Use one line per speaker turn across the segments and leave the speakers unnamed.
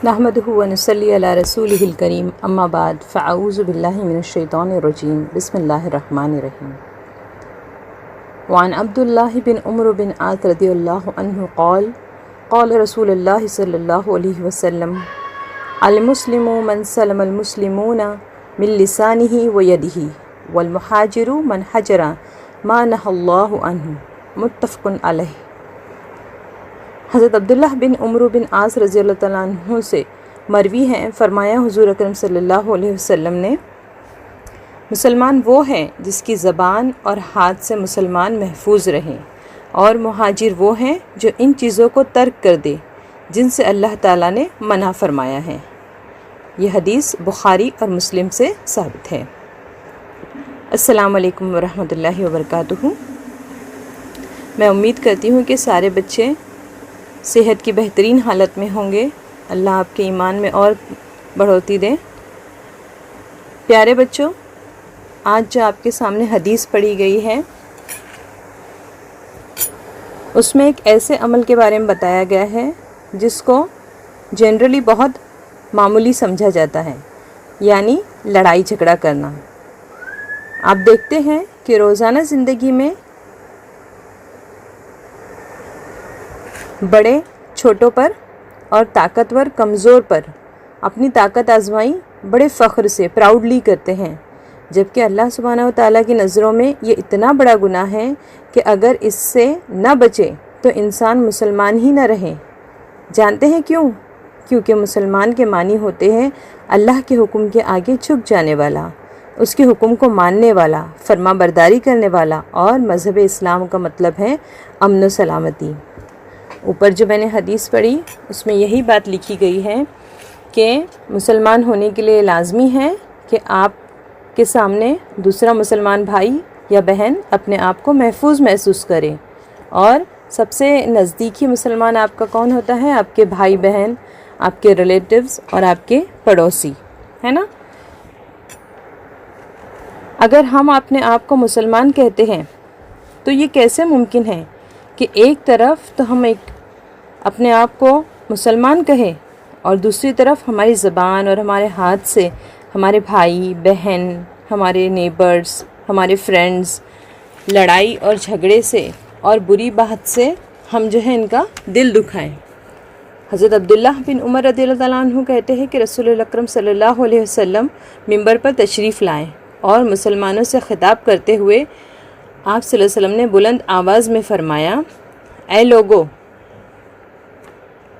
نحمدہ و نصلی علی رسولہ الکریم اما بعد فاعوذ باللہ من الشیطان الرجیم بسم اللہ الرحمن الرحیم وعن عبداللہ بن عمر بن عاص رضی اللہ عنہ قال قال رسول اللہ صلی اللہ علیہ وسلم المسلم من سلم المسلمون من لسانہ و یدہ والمہاجر من حجر ما نہى اللہ عنہ متفق علیہ۔ حضرت عبداللہ بن عمر بن عاص رضی اللہ تعالیٰ عنہ سے مروی ہے، فرمایا حضور اکرم صلی اللہ علیہ وسلم نے، مسلمان وہ ہے جس کی زبان اور ہاتھ سے مسلمان محفوظ رہیں، اور مہاجر وہ ہیں جو ان چیزوں کو ترک کر دے جن سے اللہ تعالیٰ نے منع فرمایا ہے۔ یہ حدیث بخاری اور مسلم سے ثابت ہے۔ السلام علیکم ورحمۃ اللہ وبرکاتہ۔ میں امید کرتی ہوں کہ سارے بچے صحت کی بہترین حالت میں ہوں گے۔ اللہ آپ کے ایمان میں اور بڑھوتی دے۔ پیارے بچوں، آج جو آپ کے سامنے حدیث پڑھی گئی ہے اس میں ایک ایسے عمل کے بارے میں بتایا گیا ہے جس کو جنرلی بہت معمولی سمجھا جاتا ہے، یعنی لڑائی جھگڑا کرنا۔ آپ دیکھتے ہیں کہ روزانہ زندگی میں بڑے چھوٹوں پر اور طاقتور کمزور پر اپنی طاقت آزمائی بڑے فخر سے پراؤڈلی کرتے ہیں، جبکہ اللہ سبحانہ و تعالیٰ کی نظروں میں یہ اتنا بڑا گناہ ہے کہ اگر اس سے نہ بچے تو انسان مسلمان ہی نہ رہے۔ جانتے ہیں کیوں؟ کیونکہ مسلمان کے معنی ہوتے ہیں اللہ کے حکم کے آگے جھک جانے والا، اس کے حکم کو ماننے والا، فرما برداری کرنے والا، اور مذہب اسلام کا مطلب ہے امن و سلامتی۔ اوپر جو میں نے حدیث پڑھی اس میں یہی بات لکھی گئی ہے کہ مسلمان ہونے کے لیے لازمی ہے کہ آپ کے سامنے دوسرا مسلمان بھائی یا بہن اپنے آپ کو محفوظ محسوس کرے، اور سب سے نزدیکی مسلمان آپ کا کون ہوتا ہے؟ آپ کے بھائی بہن، آپ کے ریلیٹیوز اور آپ کے پڑوسی، ہے نا؟ اگر ہم اپنے آپ کو مسلمان کہتے ہیں تو یہ کیسے ممکن ہے کہ ایک طرف تو ہم اپنے آپ کو مسلمان کہیں اور دوسری طرف ہماری زبان اور ہمارے ہاتھ سے ہمارے بھائی بہن، ہمارے نیبرز، ہمارے فرینڈز لڑائی اور جھگڑے سے اور بری بات سے ہم جو ہے ان کا دل دکھائیں۔ حضرت عبداللہ بن عمر رضی اللہ تعالیٰ عنہ کہتے ہیں کہ رسول اللہ اکرم صلی اللہ علیہ وسلم ممبر پر تشریف لائیں اور مسلمانوں سے خطاب کرتے ہوئے آپ صلی اللہ علیہ وسلم نے بلند آواز میں فرمایا، اے لوگو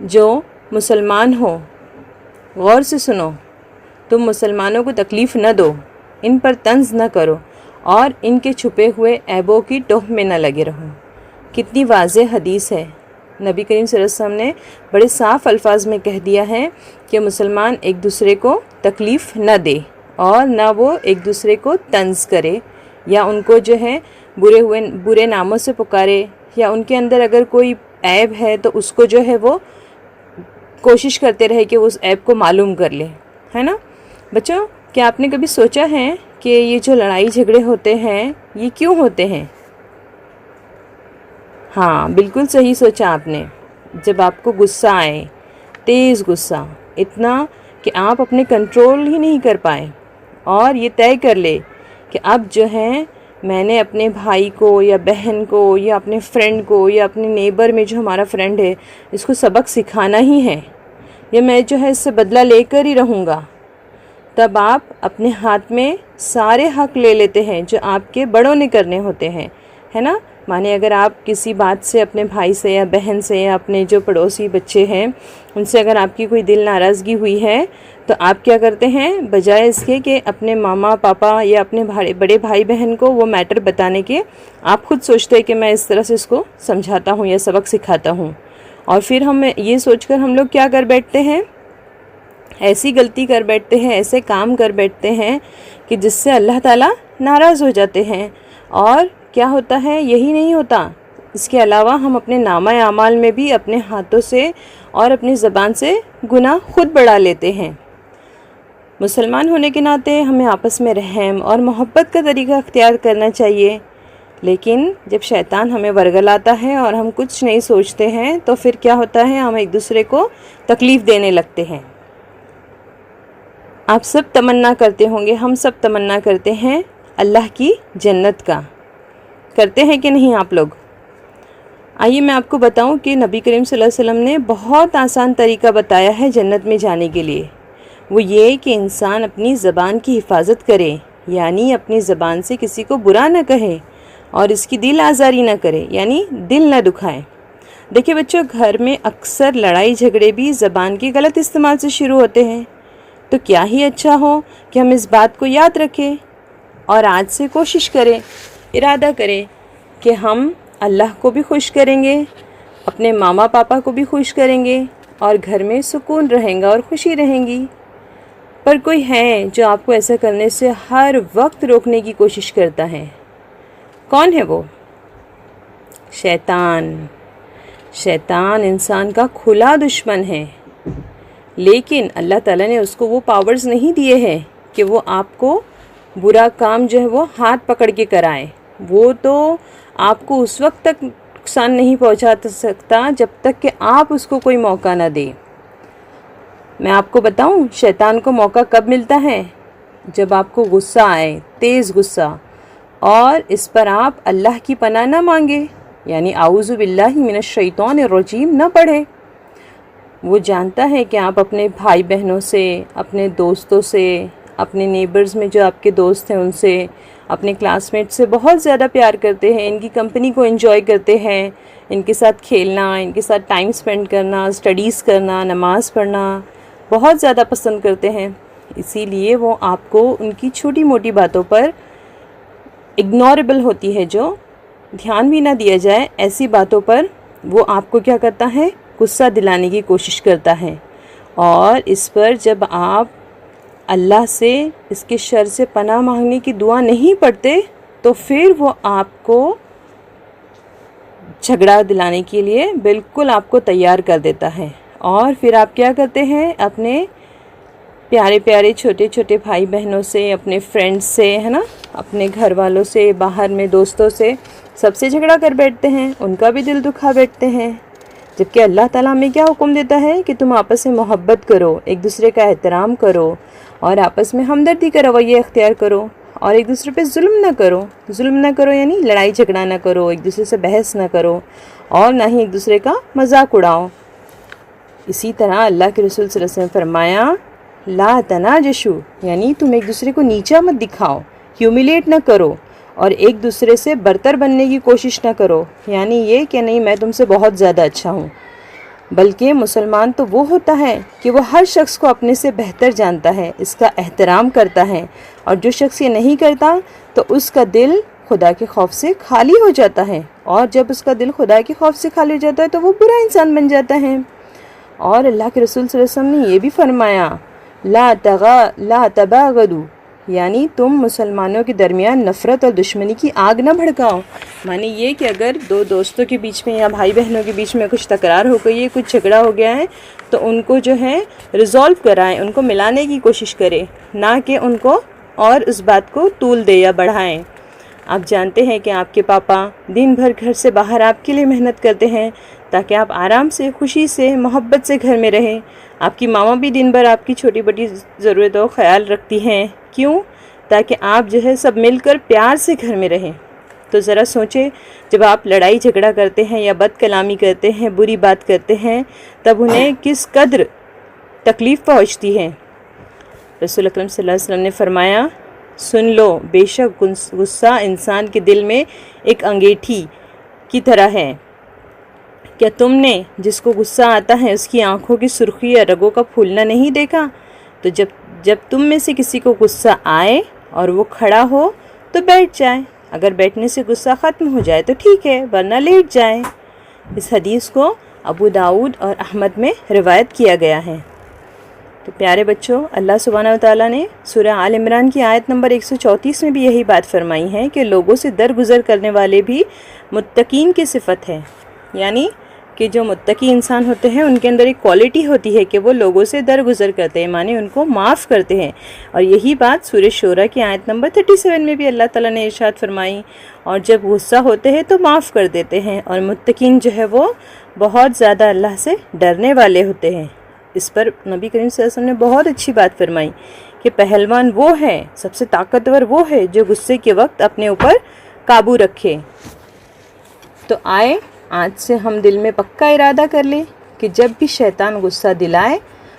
جو مسلمان ہو، غور سے سنو، تم مسلمانوں کو تکلیف نہ دو، ان پر طنز نہ کرو، اور ان کے چھپے ہوئے عیبوں کی ٹوہ میں نہ لگے رہو۔ کتنی واضح حدیث ہے۔ نبی کریم صلی اللہ علیہ وسلم نے بڑے صاف الفاظ میں کہہ دیا ہے کہ مسلمان ایک دوسرے کو تکلیف نہ دے اور نہ وہ ایک دوسرے کو طنز کرے یا ان کو جو ہے برے ناموں سے پکارے، یا ان کے اندر اگر کوئی عیب ہے تو اس کو جو ہے وہ کوشش کرتے رہے کہ وہ اس عیب کو معلوم کر لے، ہے نا؟ بچوں، کیا آپ نے کبھی سوچا ہے کہ یہ جو لڑائی جھگڑے ہوتے ہیں یہ کیوں ہوتے ہیں؟ ہاں، بالکل صحیح سوچا آپ نے۔ جب آپ کو غصہ آئے، تیز غصہ، اتنا کہ آپ اپنے کنٹرول ہی نہیں کر پائیں، اور یہ طے کر لے کہ اب جو ہے میں نے اپنے بھائی کو یا بہن کو یا اپنے فرینڈ کو یا اپنے نیبر میں جو ہمارا فرینڈ ہے اس کو سبق سکھانا ہی ہے، یا میں جو ہے اس سے بدلہ لے کر ہی رہوں گا، تب آپ اپنے ہاتھ میں سارے حق لے لیتے ہیں جو آپ کے بڑوں نے کرنے ہوتے ہیں، ہے نا؟ مانے اگر آپ کسی بات سے اپنے بھائی سے یا بہن سے یا اپنے جو پڑوسی بچے ہیں ان سے اگر آپ کی کوئی دل ناراضگی ہوئی ہے تو آپ کیا کرتے ہیں؟ بجائے اس کے کہ اپنے ماما پاپا یا اپنے بڑے بھائی بہن کو وہ میٹر بتانے کے، آپ خود سوچتے ہیں کہ میں اس طرح سے اس کو سمجھاتا ہوں یا سبق سکھاتا ہوں، اور پھر ہم یہ سوچ کر ہم لوگ کیا کر بیٹھتے ہیں؟ ایسی غلطی کر بیٹھتے ہیں، ایسے کام کر بیٹھتے ہیں کہ جس سے اللہ تعالیٰ ناراض ہو جاتے ہیں۔ اور کیا ہوتا ہے؟ یہی نہیں ہوتا، اس کے علاوہ ہم اپنے نامہ اعمال میں بھی اپنے ہاتھوں سے اور اپنی زبان سے گناہ خود بڑھا لیتے ہیں۔ مسلمان ہونے کے ناطے ہمیں آپس میں رحم اور محبت کا طریقہ اختیار کرنا چاہیے، لیکن جب شیطان ہمیں ورگلاتا ہے اور ہم کچھ نہیں سوچتے ہیں تو پھر کیا ہوتا ہے، ہم ایک دوسرے کو تکلیف دینے لگتے ہیں۔ آپ سب تمنا کرتے ہوں گے، ہم سب تمنا کرتے ہیں اللہ کی جنت کا، کرتے ہیں کہ نہیں آپ لوگ؟ آئیے میں آپ کو بتاؤں کہ نبی کریم صلی اللہ علیہ وسلم نے بہت آسان طریقہ بتایا ہے جنت میں جانے کے لیے۔ وہ یہ کہ انسان اپنی زبان کی حفاظت کرے، یعنی اپنی زبان سے کسی کو برا نہ کہے اور اس کی دل آزاری نہ کرے، یعنی دل نہ دکھائے۔ دیکھیں بچوں، گھر میں اکثر لڑائی جھگڑے بھی زبان کے غلط استعمال سے شروع ہوتے ہیں، تو کیا ہی اچھا ہو کہ ہم اس بات کو یاد رکھیں اور آج سے کوشش کریں، ارادہ کریں کہ ہم اللہ کو بھی خوش کریں گے، اپنے ماما پاپا کو بھی خوش کریں گے اور گھر میں سکون رہیں گا اور خوشی رہیں گی۔ پر کوئی ہے جو آپ کو ایسا کرنے سے ہر وقت روکنے کی کوشش کرتا ہے۔ کون ہے وہ؟ شیطان۔ شیطان انسان کا کھلا دشمن ہے، لیکن اللہ تعالیٰ نے اس کو وہ پاورز نہیں دیے ہیں کہ وہ آپ کو برا کام جو ہے وہ ہاتھ پکڑ کے کرائے۔ وہ تو آپ کو اس وقت تک نقصان نہیں پہنچا سکتا جب تک کہ آپ اس کو کوئی موقع نہ دیں۔ میں آپ کو بتاؤں شیطان کو موقع کب ملتا ہے؟ جب آپ کو غصہ آئے، تیز غصہ، اور اس پر آپ اللہ کی پناہ نہ مانگے، یعنی اعوذ باللہ من الشیطان الرجیم نہ پڑھے۔ وہ جانتا ہے کہ آپ اپنے بھائی بہنوں سے، اپنے دوستوں سے، اپنے نیبرز میں جو آپ کے دوست ہیں ان سے، اپنے کلاس میٹ سے بہت زیادہ پیار کرتے ہیں، ان کی کمپنی کو انجوائے کرتے ہیں، ان کے ساتھ کھیلنا، ان کے ساتھ ٹائم سپینڈ کرنا، اسٹڈیز کرنا، نماز پڑھنا بہت زیادہ پسند کرتے ہیں۔ اسی لیے وہ آپ کو ان کی چھوٹی موٹی باتوں پر اگنوریبل ہوتی ہے، جو دھیان بھی نہ دیا جائے، ایسی باتوں پر وہ آپ کو کیا کرتا ہے؟ غصہ دلانے کی کوشش کرتا ہے۔ اور اس پر جب آپ اللہ سے اس کے شر سے پناہ مانگنے کی دعا نہیں پڑھتے تو پھر وہ آپ کو جھگڑا دلانے کے لیے بالکل آپ کو تیار کر دیتا ہے۔ اور پھر آپ کیا کرتے ہیں؟ اپنے پیارے پیارے چھوٹے چھوٹے بھائی بہنوں سے، اپنے فرینڈز سے، ہے نا، اپنے گھر والوں سے، باہر میں دوستوں سے، سب سے جھگڑا کر بیٹھتے ہیں، ان کا بھی دل دکھا بیٹھتے ہیں۔ جبکہ اللہ تعالیٰ ہمیں کیا حکم دیتا ہے کہ تم آپس میں محبت کرو، ایک دوسرے کا احترام کرو اور آپس میں ہمدردی کا رویہ اختیار کرو اور ایک دوسرے پہ ظلم نہ کرو۔ ظلم نہ کرو یعنی لڑائی جھگڑا نہ کرو، ایک دوسرے سے بحث نہ کرو اور نہ ہی ایک دوسرے کا مذاق اڑاؤ۔ اسی طرح اللہ کے رسول صلی اللہ علیہ وسلم نے فرمایا لا تناجشوا، یعنی تم ایک دوسرے کو نیچا مت دکھاؤ، ہیوملیٹ نہ کرو اور ایک دوسرے سے برتر بننے کی کوشش نہ کرو، یعنی یہ کہ نہیں میں تم سے بہت زیادہ اچھا ہوں۔ بلکہ مسلمان تو وہ ہوتا ہے کہ وہ ہر شخص کو اپنے سے بہتر جانتا ہے، اس کا احترام کرتا ہے، اور جو شخص یہ نہیں کرتا تو اس کا دل خدا کے خوف سے خالی ہو جاتا ہے، اور جب اس کا دل خدا کے خوف سے خالی ہو جاتا ہے تو وہ برا انسان بن جاتا ہے۔ اور اللہ کے رسول صلی اللہ علیہ وسلم نے یہ بھی فرمایا لا تباغضوا، یعنی تم مسلمانوں کے درمیان نفرت اور دشمنی کی آگ نہ بھڑکاؤ۔ معنی یہ کہ اگر دو دوستوں کے بیچ میں یا بھائی بہنوں کے بیچ میں کچھ تکرار ہو گئی ہے، کچھ جھگڑا ہو گیا ہے، تو ان کو جو ہے ریزولو کرائیں، ان کو ملانے کی کوشش کریں، نہ کہ ان کو اور اس بات کو طول دے یا بڑھائیں۔ آپ جانتے ہیں کہ آپ کے پاپا دن بھر گھر سے باہر آپ کے لیے محنت کرتے ہیں تاکہ آپ آرام سے، خوشی سے، محبت سے گھر میں رہیں۔ آپ کی ماما بھی دن بھر آپ کی چھوٹی بڑی ضرورتوں کا خیال رکھتی ہیں، کیوں؟ تاکہ آپ جو ہے سب مل کر پیار سے گھر میں رہیں۔ تو ذرا سوچیں، جب آپ لڑائی جھگڑا کرتے ہیں یا بد کلامی کرتے ہیں، بری بات کرتے ہیں، تب انہیں کس قدر تکلیف پہنچتی ہے۔ رسول اکرم صلی اللہ علیہ وسلم نے فرمایا سن لو، بے شک غصہ انسان کے دل میں ایک انگیٹھی کی طرح ہے۔ کیا تم نے جس کو غصہ آتا ہے اس کی آنکھوں کی سرخی یا رگوں کا پھولنا نہیں دیکھا؟ تو جب تم میں سے کسی کو غصہ آئے اور وہ کھڑا ہو تو بیٹھ جائے، اگر بیٹھنے سے غصہ ختم ہو جائے تو ٹھیک ہے، ورنہ لیٹ جائے۔ اس حدیث کو ابو داؤد اور احمد میں روایت کیا گیا ہے۔ تو پیارے بچوں، اللہ سبحانہ وتعالیٰ نے سورہ آل عمران کی آیت نمبر 134 میں بھی یہی بات فرمائی ہے کہ لوگوں سے درگزر کرنے والے بھی متقین کی صفت ہے، یعنی کہ جو متقی انسان ہوتے ہیں ان کے اندر ایک کوالٹی ہوتی ہے کہ وہ لوگوں سے درگزر کرتے ہیں، معنی ان کو معاف کرتے ہیں، اور یہی بات سورہ شورى کی آیت نمبر 37 میں بھی اللہ تعالیٰ نے ارشاد فرمائی، اور جب غصہ ہوتے ہیں تو معاف کر دیتے ہیں، اور متقین جو ہے وہ بہت زیادہ اللہ سے ڈرنے والے ہوتے ہیں۔ اس پر نبی کریم صلی اللہ علیہ وسلم نے بہت اچھی بات فرمائی کہ پہلوان وہ ہے، سب سے طاقتور وہ ہے جو غصے کے وقت اپنے اوپر قابو رکھے۔ تو آئے آج سے ہم دل میں پکا ارادہ کر لیں کہ جب بھی شیطان غصہ دلائے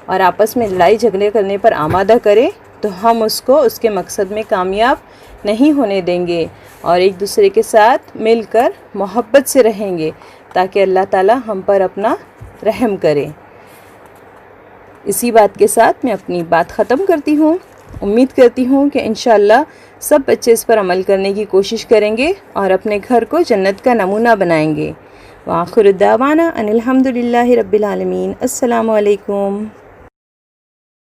اور آپس میں لڑائی جھگڑے کرنے پر آمادہ کرے تو ہم اس کو اس کے مقصد میں کامیاب نہیں ہونے دیں گے، اور ایک دوسرے کے ساتھ مل کر محبت سے رہیں گے تاکہ اللہ تعالیٰ ہم پر اپنا رحم کرے۔ اسی بات کے ساتھ میں اپنی بات ختم کرتی ہوں۔ امید کرتی ہوں کہ انشاءاللہ سب بچے اس پر عمل کرنے کی کوشش کریں گے اور اپنے گھر کو جنت کا نمونہ بنائیں گے۔ وآخر دعوانا ان الحمد للہ رب العالمین۔ السلام علیکم۔